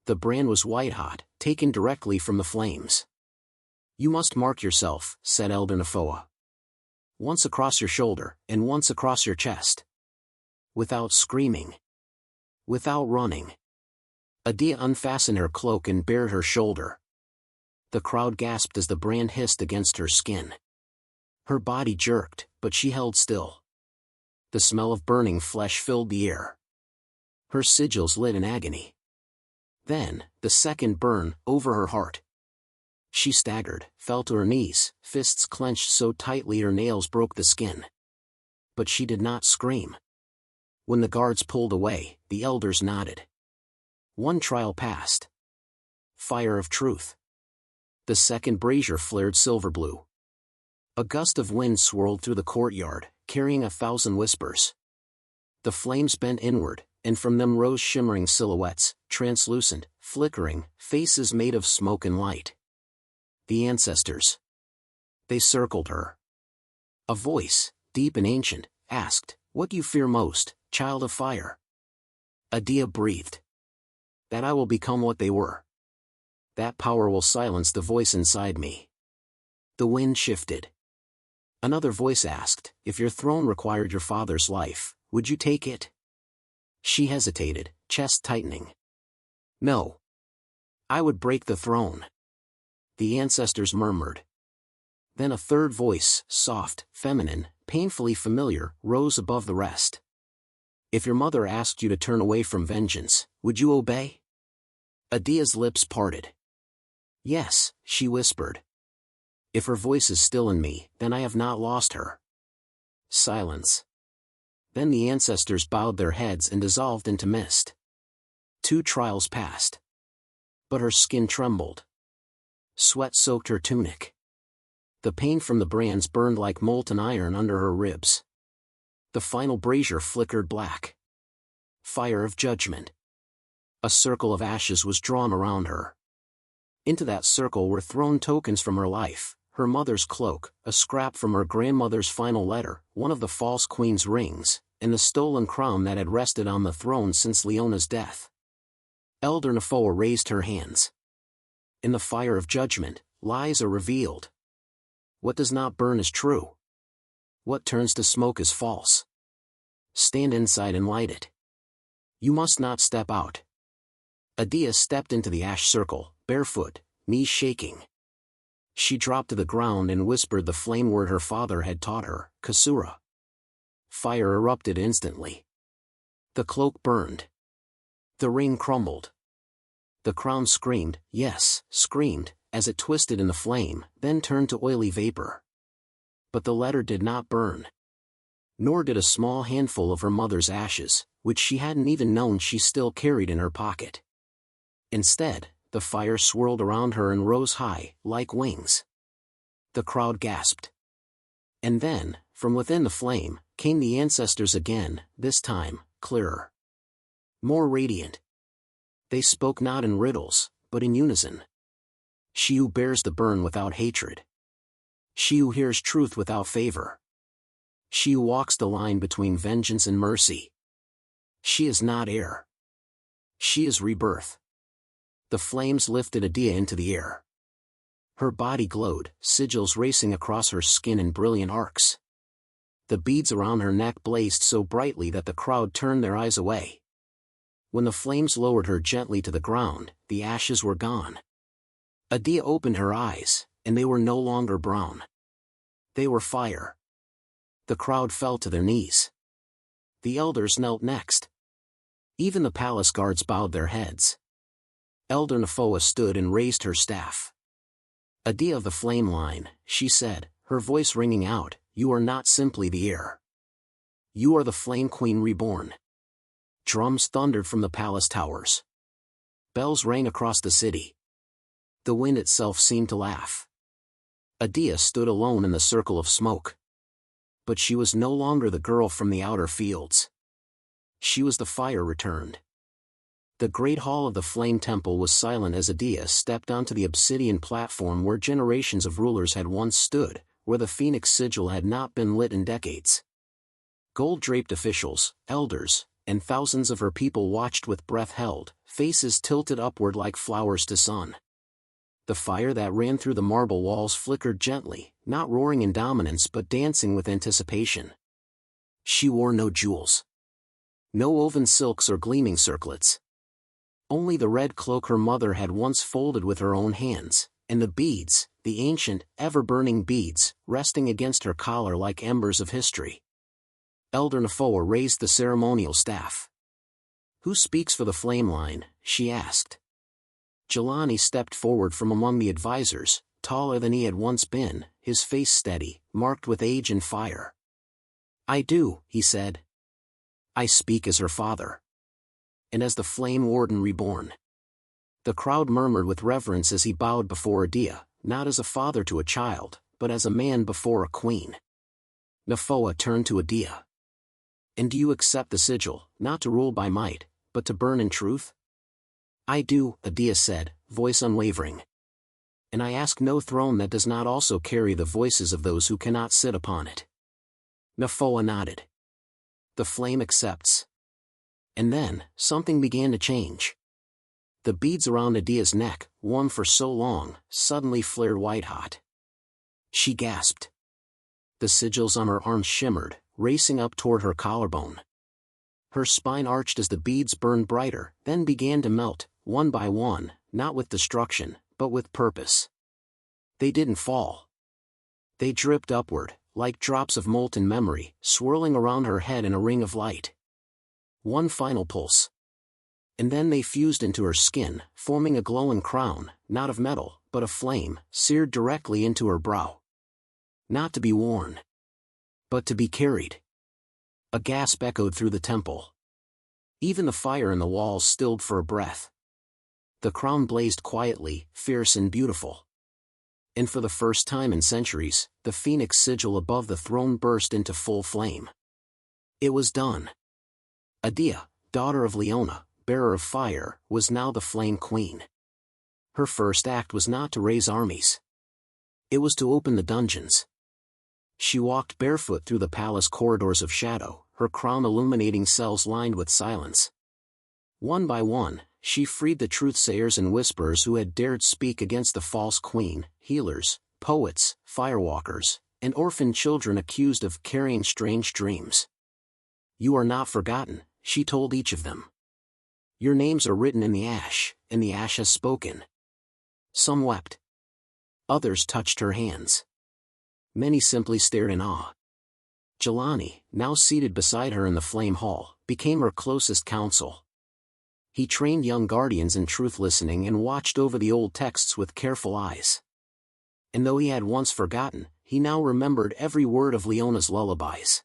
The brand was white-hot, taken directly from the flames. You must mark yourself, said Elder Nefoa. Once across your shoulder, and once across your chest. Without screaming. Without running. Adia unfastened her cloak and bared her shoulder. The crowd gasped as the brand hissed against her skin. Her body jerked, but she held still. The smell of burning flesh filled the air. Her sigils lit in agony. Then, the second burn, over her heart. She staggered, fell to her knees, fists clenched so tightly her nails broke the skin. But she did not scream. When the guards pulled away, the elders nodded. One trial passed. Fire of truth. The second brazier flared silver blue. A gust of wind swirled through the courtyard, carrying 1,000 whispers. The flames bent inward, and from them rose shimmering silhouettes, translucent, flickering, faces made of smoke and light. The ancestors. They circled her. A voice, deep and ancient, asked, "What do you fear most, child of fire?" Adia breathed. That I will become what they were. That power will silence the voice inside me. The wind shifted. Another voice asked, "If your throne required your father's life, would you take it?" She hesitated, chest tightening. No. I would break the throne. The ancestors murmured. Then a third voice, soft, feminine, painfully familiar, rose above the rest. If your mother asked you to turn away from vengeance, would you obey? Adia's lips parted. Yes, she whispered. If her voice is still in me, then I have not lost her. Silence. Then the ancestors bowed their heads and dissolved into mist. 2 trials passed. But her skin trembled. Sweat soaked her tunic. The pain from the brands burned like molten iron under her ribs. The final brazier flickered black. Fire of judgment. A circle of ashes was drawn around her. Into that circle were thrown tokens from her life, her mother's cloak, a scrap from her grandmother's final letter, one of the false queen's rings, and the stolen crown that had rested on the throne since Leona's death. Elder Nefoa raised her hands. In the fire of judgment, lies are revealed. What does not burn is true. What turns to smoke is false. Stand inside and light it. You must not step out. Adia stepped into the ash circle, barefoot, knees shaking. She dropped to the ground and whispered the flame word her father had taught her, Kasura. Fire erupted instantly. The cloak burned. The ring crumbled. The crown screamed, yes, screamed, as it twisted in the flame, then turned to oily vapor. But the letter did not burn. Nor did a small handful of her mother's ashes, which she hadn't even known she still carried in her pocket. Instead, the fire swirled around her and rose high, like wings. The crowd gasped. And then, from within the flame, came the ancestors again, this time, clearer. More radiant. They spoke not in riddles, but in unison. She who bears the burn without hatred. She who hears truth without favor. She who walks the line between vengeance and mercy. She is not air. She is rebirth. The flames lifted Adia into the air. Her body glowed, sigils racing across her skin in brilliant arcs. The beads around her neck blazed so brightly that the crowd turned their eyes away. When the flames lowered her gently to the ground, the ashes were gone. Adia opened her eyes, and they were no longer brown. They were fire. The crowd fell to their knees. The elders knelt next. Even the palace guards bowed their heads. Elder Nefoa stood and raised her staff. Adia of the flame line, she said, her voice ringing out, you are not simply the heir. You are the flame queen reborn. Drums thundered from the palace towers. Bells rang across the city. The wind itself seemed to laugh. Adia stood alone in the circle of smoke. But she was no longer the girl from the outer fields. She was the fire returned. The great hall of the Flame Temple was silent as Adia stepped onto the obsidian platform where generations of rulers had once stood, where the phoenix sigil had not been lit in decades. Gold-draped officials, elders, and thousands of her people watched with breath held, faces tilted upward like flowers to sun. The fire that ran through the marble walls flickered gently, not roaring in dominance but dancing with anticipation. She wore no jewels. No woven silks or gleaming circlets. Only the red cloak her mother had once folded with her own hands, and the beads, the ancient, ever-burning beads, resting against her collar like embers of history. Elder Nefoa raised the ceremonial staff. Who speaks for the flame line? She asked. Jelani stepped forward from among the advisors, taller than he had once been, his face steady, marked with age and fire. I do, he said. I speak as her father. And as the flame warden reborn. The crowd murmured with reverence as he bowed before Adia, not as a father to a child, but as a man before a queen. Nefoa turned to Adia. And do you accept the sigil, not to rule by might, but to burn in truth? I do, Adia said, voice unwavering. And I ask no throne that does not also carry the voices of those who cannot sit upon it. Nefoa nodded. The flame accepts. And then, something began to change. The beads around Adia's neck, warm for so long, suddenly flared white-hot. She gasped. The sigils on her arms shimmered, racing up toward her collarbone. Her spine arched as the beads burned brighter, then began to melt, one by one, not with destruction, but with purpose. They didn't fall. They dripped upward, like drops of molten memory, swirling around her head in a ring of light. One final pulse. And then they fused into her skin, forming a glowing crown, not of metal, but of flame, seared directly into her brow. Not to be worn, but to be carried. A gasp echoed through the temple. Even the fire in the walls stilled for a breath. The crown blazed quietly, fierce and beautiful. And for the first time in centuries, the phoenix sigil above the throne burst into full flame. It was done. Adia, daughter of Leona, bearer of fire, was now the Flame Queen. Her first act was not to raise armies. It was to open the dungeons. She walked barefoot through the palace corridors of shadow, her crown illuminating cells lined with silence. One by one, she freed the truthsayers and whisperers who had dared speak against the false queen, healers, poets, firewalkers, and orphan children accused of carrying strange dreams. You are not forgotten, she told each of them. Your names are written in the ash, and the ash has spoken. Some wept. Others touched her hands. Many simply stared in awe. Jelani, now seated beside her in the flame hall, became her closest counsel. He trained young guardians in truth listening and watched over the old texts with careful eyes. And though he had once forgotten, he now remembered every word of Leona's lullabies.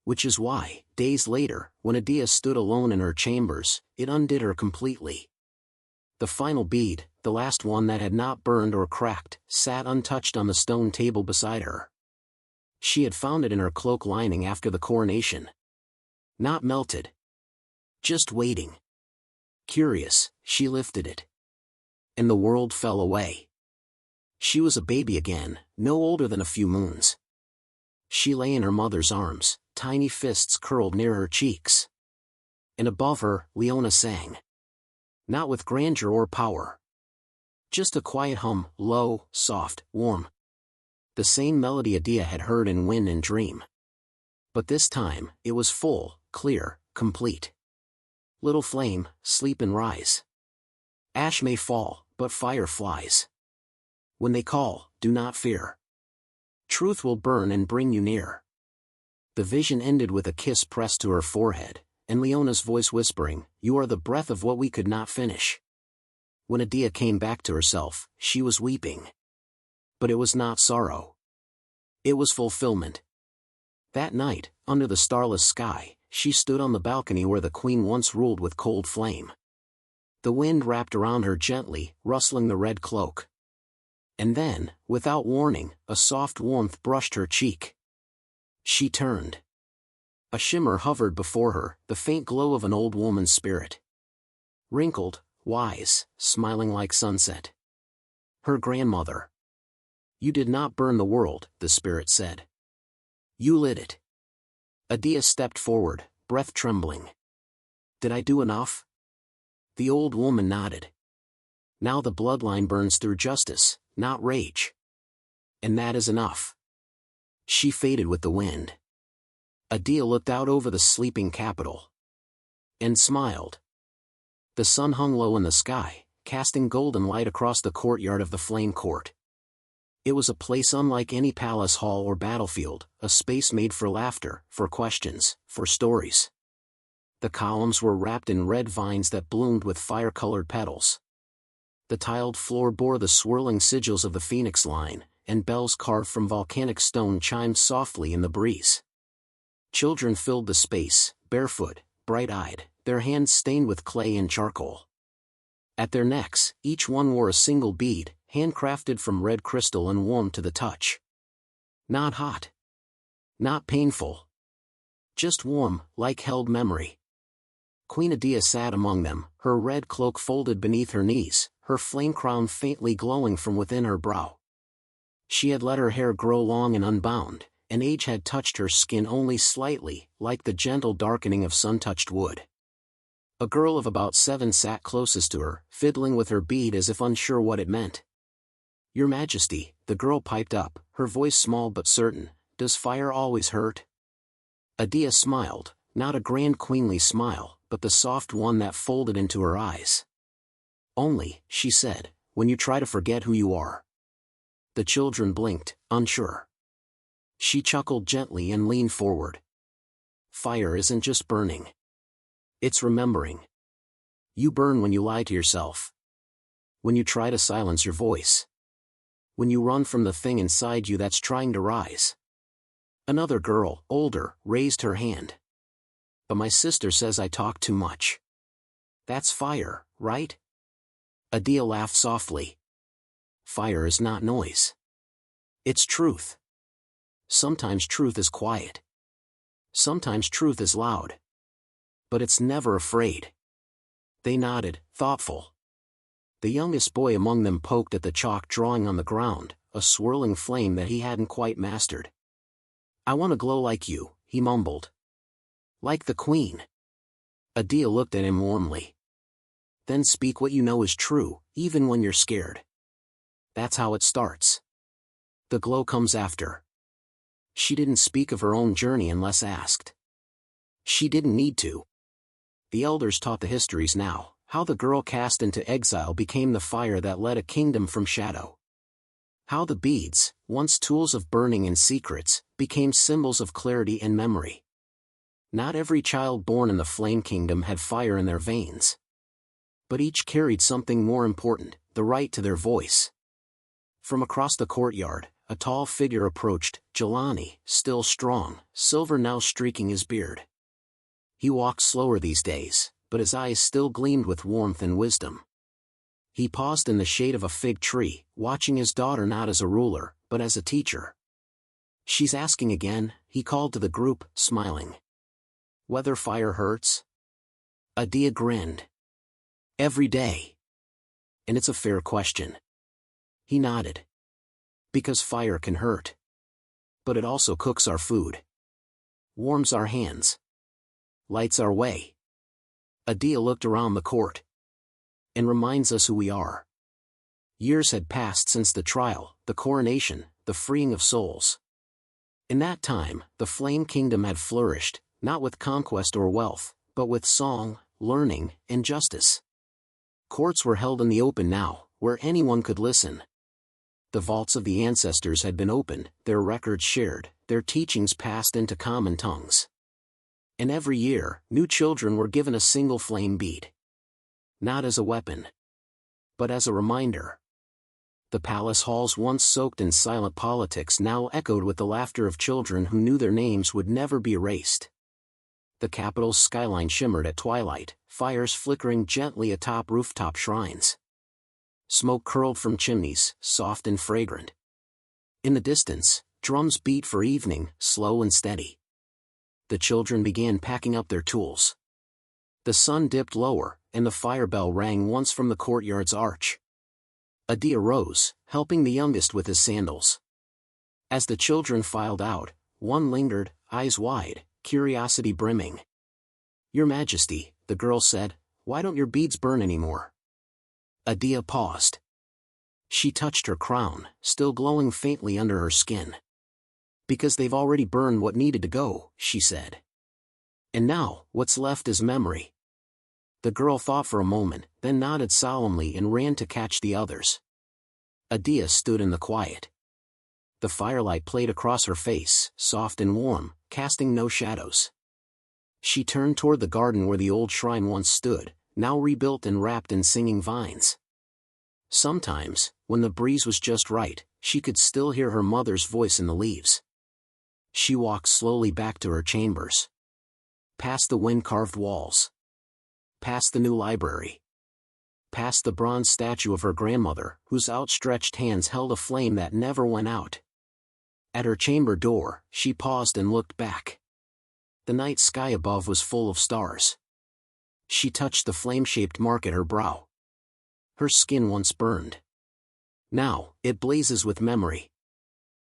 Which is why, days later, when Adia stood alone in her chambers, it undid her completely. The final bead, the last one that had not burned or cracked, sat untouched on the stone table beside her. She had found it in her cloak lining after the coronation. Not melted. Just waiting. Curious, she lifted it. And the world fell away. She was a baby again, no older than a few moons. She lay in her mother's arms, tiny fists curled near her cheeks. And above her, Leona sang. Not with grandeur or power. Just a quiet hum, low, soft, warm. The same melody Adia had heard in wind and dream. But this time, it was full, clear, complete. Little flame, sleep and rise. Ash may fall, but fire flies. When they call, do not fear. Truth will burn and bring you near. The vision ended with a kiss pressed to her forehead, and Leona's voice whispering, "You are the breath of what we could not finish." When Adia came back to herself, she was weeping. But it was not sorrow. It was fulfillment. That night, under the starless sky, she stood on the balcony where the queen once ruled with cold flame. The wind wrapped around her gently, rustling the red cloak. And then, without warning, a soft warmth brushed her cheek. She turned. A shimmer hovered before her, the faint glow of an old woman's spirit. Wrinkled, wise, smiling like sunset. Her grandmother. You did not burn the world, the spirit said. You lit it. Adia stepped forward, breath trembling. Did I do enough? The old woman nodded. Now the bloodline burns through justice, not rage. And that is enough. She faded with the wind. Adia looked out over the sleeping capital. And smiled. The sun hung low in the sky, casting golden light across the courtyard of the Flame Court. It was a place unlike any palace hall or battlefield, a space made for laughter, for questions, for stories. The columns were wrapped in red vines that bloomed with fire-colored petals. The tiled floor bore the swirling sigils of the phoenix line, and bells carved from volcanic stone chimed softly in the breeze. Children filled the space, barefoot, bright-eyed, their hands stained with clay and charcoal. At their necks, each one wore a single bead, handcrafted from red crystal and warm to the touch. Not hot. Not painful. Just warm, like held memory. Queen Adia sat among them, her red cloak folded beneath her knees, her flame crown faintly glowing from within her brow. She had let her hair grow long and unbound, and age had touched her skin only slightly, like the gentle darkening of sun-touched wood. A girl of about 7 sat closest to her, fiddling with her bead as if unsure what it meant. Your Majesty, the girl piped up, her voice small but certain, does fire always hurt? Adia smiled, not a grand queenly smile, but the soft one that folded into her eyes. Only, she said, when you try to forget who you are. The children blinked, unsure. She chuckled gently and leaned forward. Fire isn't just burning. It's remembering. You burn when you lie to yourself. When you try to silence your voice. When you run from the thing inside you that's trying to rise. Another girl, older, raised her hand. But my sister says I talk too much. That's fire, right? Adia laughed softly. Fire is not noise. It's truth. Sometimes truth is quiet. Sometimes truth is loud. But it's never afraid. They nodded, thoughtful. The youngest boy among them poked at the chalk drawing on the ground, a swirling flame that he hadn't quite mastered. I want to glow like you, he mumbled. Like the queen. Adia looked at him warmly. Then speak what you know is true, even when you're scared. That's how it starts. The glow comes after. She didn't speak of her own journey unless asked. She didn't need to. The elders taught the histories now, how the girl cast into exile became the fire that led a kingdom from shadow. How the beads, once tools of burning and secrets, became symbols of clarity and memory. Not every child born in the Flame Kingdom had fire in their veins. But each carried something more important, the right to their voice. From across the courtyard, a tall figure approached, Jelani, still strong, silver now streaking his beard. He walked slower these days, but his eyes still gleamed with warmth and wisdom. He paused in the shade of a fig tree, watching his daughter not as a ruler, but as a teacher. She's asking again, he called to the group, smiling. Whether fire hurts? Adia grinned. Every day. And it's a fair question. He nodded. Because fire can hurt. But it also cooks our food. Warms our hands. Lights our way. Adia looked around the court. And reminds us who we are. Years had passed since the trial, the coronation, the freeing of souls. In that time, the Flame Kingdom had flourished, not with conquest or wealth, but with song, learning, and justice. Courts were held in the open now, where anyone could listen. The vaults of the ancestors had been opened, their records shared, their teachings passed into common tongues. And every year, new children were given a single flame bead. Not as a weapon, but as a reminder. The palace halls once soaked in silent politics now echoed with the laughter of children who knew their names would never be erased. The capital's skyline shimmered at twilight, fires flickering gently atop rooftop shrines. Smoke curled from chimneys, soft and fragrant. In the distance, drums beat for evening, slow and steady. The children began packing up their tools. The sun dipped lower, and the fire bell rang once from the courtyard's arch. Adia rose, helping the youngest with his sandals. As the children filed out, one lingered, eyes wide, curiosity brimming. Your Majesty, the girl said, why don't your beads burn anymore? Adia paused. She touched her crown, still glowing faintly under her skin. Because they've already burned what needed to go, she said. And now, what's left is memory. The girl thought for a moment, then nodded solemnly and ran to catch the others. Adia stood in the quiet. The firelight played across her face, soft and warm, casting no shadows. She turned toward the garden where the old shrine once stood, now rebuilt and wrapped in singing vines. Sometimes, when the breeze was just right, she could still hear her mother's voice in the leaves. She walked slowly back to her chambers. Past the wind-carved walls. Past the new library. Past the bronze statue of her grandmother, whose outstretched hands held a flame that never went out. At her chamber door, she paused and looked back. The night sky above was full of stars. She touched the flame-shaped mark at her brow. Her skin once burned. Now, it blazes with memory.